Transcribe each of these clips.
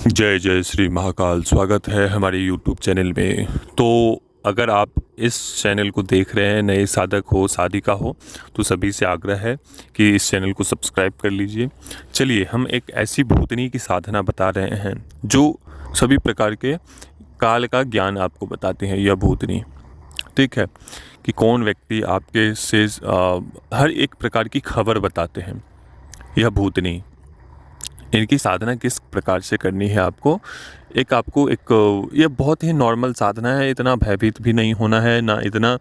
जय जय श्री महाकाल। स्वागत है हमारे YouTube चैनल में। तो अगर आप इस चैनल को देख रहे हैं, नए साधक हो, साधिका हो, तो सभी से आग्रह है कि इस चैनल को सब्सक्राइब कर लीजिए। चलिए, हम एक ऐसी भूतनी की साधना बता रहे हैं जो सभी प्रकार के काल का ज्ञान आपको बताते हैं। यह भूतनी, ठीक है, कि कौन व्यक्ति आपके से हर एक प्रकार की खबर बताते हैं। यह भूतनी, इनकी साधना किस प्रकार से करनी है आपको ये बहुत ही नॉर्मल साधना है। इतना भयभीत भी नहीं होना है, ना इतना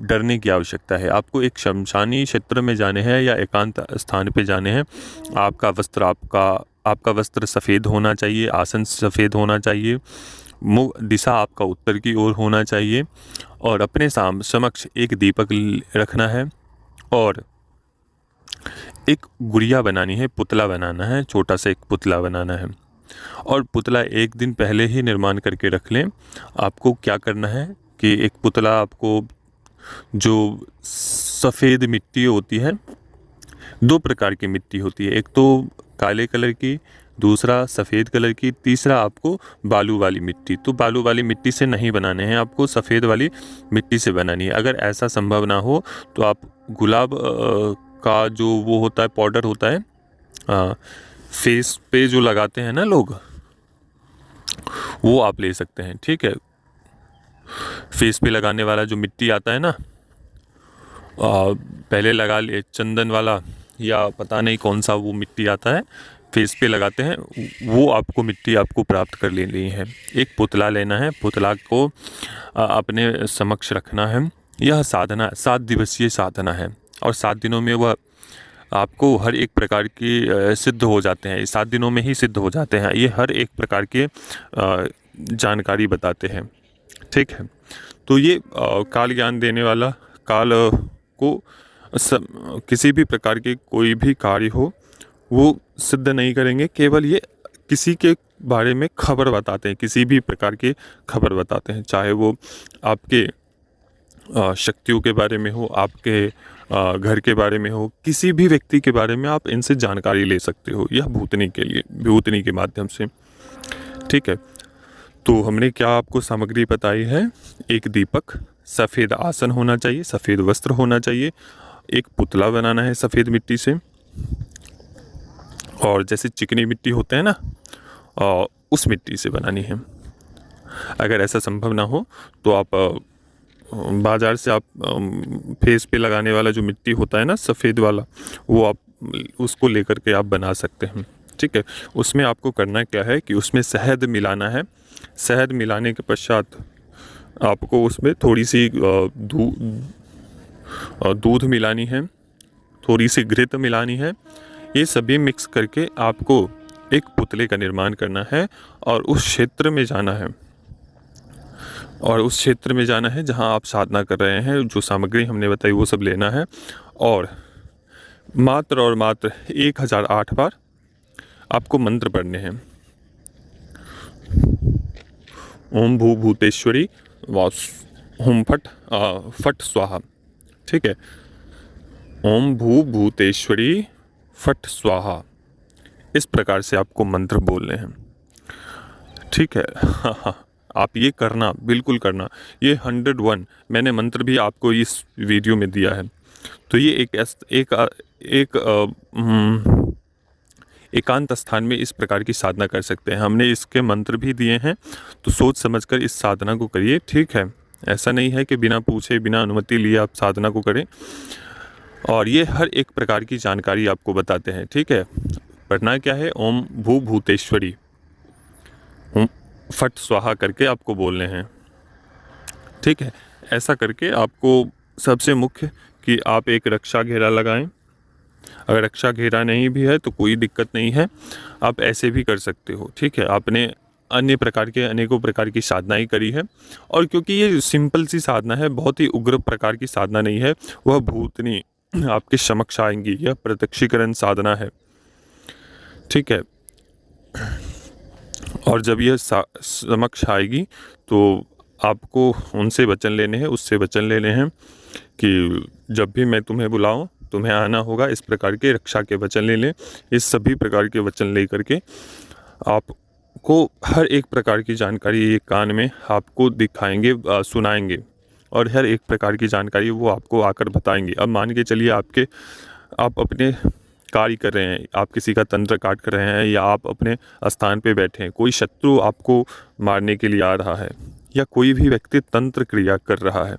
डरने की आवश्यकता है। आपको एक शमशानी क्षेत्र में जाने हैं या एकांत स्थान पे जाने हैं। आपका वस्त्र सफ़ेद होना चाहिए, आसन सफ़ेद होना चाहिए, मुख दिशा आपका उत्तर की ओर होना चाहिए, और अपने समक्ष एक दीपक रखना है, और एक गुड़िया बनानी है, पुतला बनाना है, छोटा सा एक पुतला बनाना है। और पुतला एक दिन पहले ही निर्माण करके रख लें। आपको क्या करना है कि एक पुतला, आपको जो सफ़ेद मिट्टी होती है, दो प्रकार की मिट्टी होती है, एक तो काले कलर की, दूसरा सफ़ेद कलर की, तीसरा आपको बालू वाली मिट्टी। तो बालू वाली मिट्टी से नहीं बनाने हैं, आपको सफ़ेद वाली मिट्टी से बनानी है। अगर ऐसा संभव ना हो तो आप गुलाब का जो वो होता है, पाउडर होता है, फेस पे जो लगाते हैं ना लोग, वो आप ले सकते हैं, ठीक है। फेस पे लगाने वाला जो मिट्टी आता है ना, पहले लगा ले चंदन वाला, या पता नहीं कौन सा वो मिट्टी आता है, फेस पे लगाते हैं, वो आपको मिट्टी आपको प्राप्त कर लेनी है। एक पुतला लेना है, पुतला को अपने समक्ष रखना है। यह साधना 7 दिवसीय साधना है, और 7 दिनों में वह आपको हर एक प्रकार की सिद्ध हो जाते हैं। 7 दिनों में ही सिद्ध हो जाते हैं। ये हर एक प्रकार के जानकारी बताते हैं, ठीक है। तो ये काल ज्ञान देने वाला, काल को किसी भी प्रकार के कोई भी कार्य हो वो सिद्ध नहीं करेंगे। केवल ये किसी के बारे में खबर बताते हैं, किसी भी प्रकार की खबर बताते हैं, चाहे वो आपके शक्तियों के बारे में हो, आपके घर के बारे में हो, किसी भी व्यक्ति के बारे में आप इनसे जानकारी ले सकते हो, यह भूतनी के माध्यम से, ठीक है। तो हमने क्या आपको सामग्री बताई है? एक दीपक, सफ़ेद आसन होना चाहिए, सफ़ेद वस्त्र होना चाहिए, एक पुतला बनाना है सफ़ेद मिट्टी से, और जैसे चिकनी मिट्टी होते हैं ना, उस मिट्टी से बनानी है। अगर ऐसा संभव ना हो तो आप बाज़ार से आप फेस पे लगाने वाला जो मिट्टी होता है ना, सफ़ेद वाला, वो आप उसको लेकर के आप बना सकते हैं, ठीक है। उसमें आपको करना क्या है कि उसमें शहद मिलाना है। शहद मिलाने के पश्चात आपको उसमें थोड़ी सी दूध मिलानी है, थोड़ी सी घृत मिलानी है। ये सभी मिक्स करके आपको एक पुतले का निर्माण करना है, और उस क्षेत्र में जाना है जहां आप साधना कर रहे हैं। जो सामग्री हमने बताई वो सब लेना है, और मात्र 1008 बार आपको मंत्र पढ़ने हैं। ओम भू भूतेश्वरी हुम फट स्वाहा, ठीक है। ओम भू भूतेश्वरी फट स्वाहा, इस प्रकार से आपको मंत्र बोलने हैं, ठीक है। आप ये करना, बिल्कुल करना। ये 101 मैंने मंत्र भी आपको इस वीडियो में दिया है। तो ये एक एकांत स्थान में इस प्रकार की साधना कर सकते हैं। हमने इसके मंत्र भी दिए हैं, तो सोच समझकर इस साधना को करिए, ठीक है। ऐसा नहीं है कि बिना पूछे, बिना अनुमति लिए आप साधना को करें। और ये हर एक प्रकार की जानकारी आपको बताते हैं, ठीक है। पढ़ना क्या है? ओम भू भूतेश्वरी फट स्वाहा करके आपको बोलने हैं, ठीक है। ऐसा करके आपको सबसे मुख्य कि आप एक रक्षा घेरा लगाएं। अगर रक्षा घेरा नहीं भी है तो कोई दिक्कत नहीं है, आप ऐसे भी कर सकते हो, ठीक है। आपने अनेकों प्रकार की साधनाएं करी है, और क्योंकि ये सिंपल सी साधना है, बहुत ही उग्र प्रकार की साधना नहीं है, वह भूतनी आपके समक्ष आएंगी। यह प्रत्यक्षीकरण साधना है, ठीक है। और जब यह समक्ष आएगी तो आपको उनसे वचन लेने हैं, उससे वचन लेने हैं कि जब भी मैं तुम्हें बुलाऊं तुम्हें आना होगा। इस प्रकार के रक्षा के वचन ले लें। इस सभी प्रकार के वचन ले करके आपको हर एक प्रकार की जानकारी ये कान में आपको दिखाएंगे, सुनाएंगे, और हर एक प्रकार की जानकारी वो आपको आकर बताएंगे। अब मान के चलिए आप अपने कार्य कर रहे हैं, आप किसी का तंत्र काट कर रहे हैं, या आप अपने स्थान पे बैठे हैं, कोई शत्रु आपको मारने के लिए आ रहा है, या कोई भी व्यक्ति तंत्र क्रिया कर रहा है,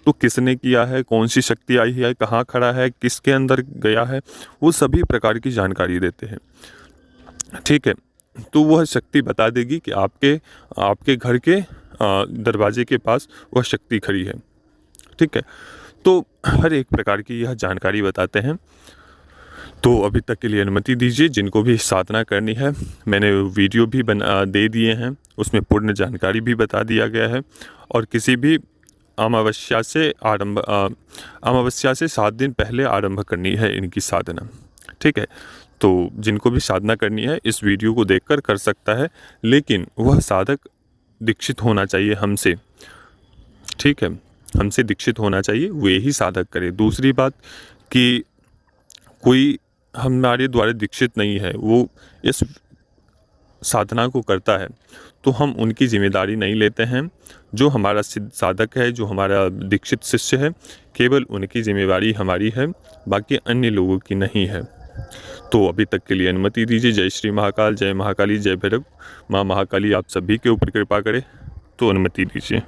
तो किसने किया है, कौन सी शक्ति आई है, कहाँ खड़ा है, किसके अंदर गया है, वो सभी प्रकार की जानकारी देते हैं। ठीक है, तो वह शक्ति बता देगी कि आपके घर के दरवाजे के पास वह शक्ति खड़ी है। ठीक है, तो हर एक प्रकार की यह जानकारी बताते हैं। तो अभी तक के लिए अनुमति दीजिए, जिनको भी साधना करनी है मैंने वीडियो भी दे दिए हैं, उसमें पूर्ण जानकारी भी बता दिया गया है। और किसी भी अमावस्या से 7 दिन पहले आरंभ करनी है इनकी साधना। ठीक है, तो जिनको भी साधना करनी है इस वीडियो को देखकर कर सकता है, लेकिन वह साधक दीक्षित होना चाहिए हमसे। ठीक है, हमसे दीक्षित होना चाहिए, वे ही साधक करे। दूसरी बात कि कोई हमारे द्वारा दीक्षित नहीं है, वो इस साधना को करता है, तो हम उनकी जिम्मेदारी नहीं लेते हैं। जो हमारा सिद्ध साधक है, जो हमारा दीक्षित शिष्य है, केवल उनकी जिम्मेदारी हमारी है, बाकी अन्य लोगों की नहीं है। तो अभी तक के लिए अनुमति दीजिए। जय श्री महाकाल, जय महाकाली, जय भैरव। माँ महाकाली आप सभी के ऊपर कृपा करे, तो अनुमति दीजिए।